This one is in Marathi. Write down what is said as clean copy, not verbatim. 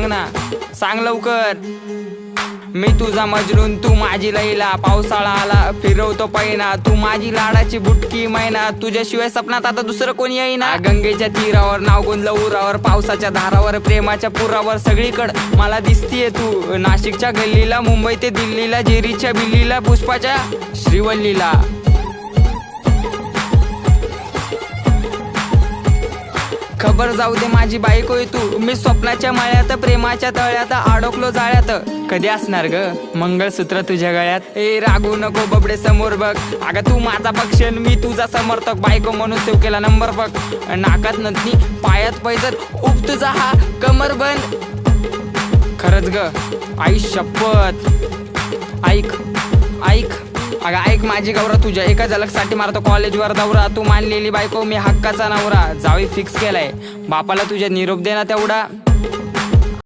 ना, सांग लवकर. मी तुझा मजनून तू माझी लैला, पावसाळा आला फिरवतो पैना, तू माझी लाडाची बुटकी मैना, तुझ्याशिवाय सपनात आता दुसरं कोणी येईना. गंगेच्या तीरावर नाव गोंदलं उरावर, पावसाच्या धारावर प्रेमाच्या पुरावर, सगळीकडं मला दिसतीये तू. नाशिकच्या गल्लीला, मुंबई ते दिल्लीला, जेरीच्या बिल्लीला, पुष्पाच्या श्रीवल्लीला. खबर जाऊ दे माझी बायकोय तू, मी स्वप्नाच्या मळ्यात प्रेमाच्या तळ्यात अडकलो जाळ्यात. कधी असणार ग मंगळसूत्र तुझ्या गळ्यात. ए रागू नको बबडे समोर बघ, अगं तू माझा पक्षण मी तुझा समर्थक, बायको म्हणून सेव केला नंबर बघ. नाकात नथनी पायात पैजर, उप तुझा हा कमर बंद. खरंच ग आई शपथ, ऐक ऐक अगं ऐक माझी गौरा, तुझ्या एका झलकसाठी मारतो कॉलेजवर दौरा. तू मानलेली बायको मी हक्काचा नवरा, जावी फिक्स केलाय, बापाला तुझ्या निरोप दे ना तेवढा.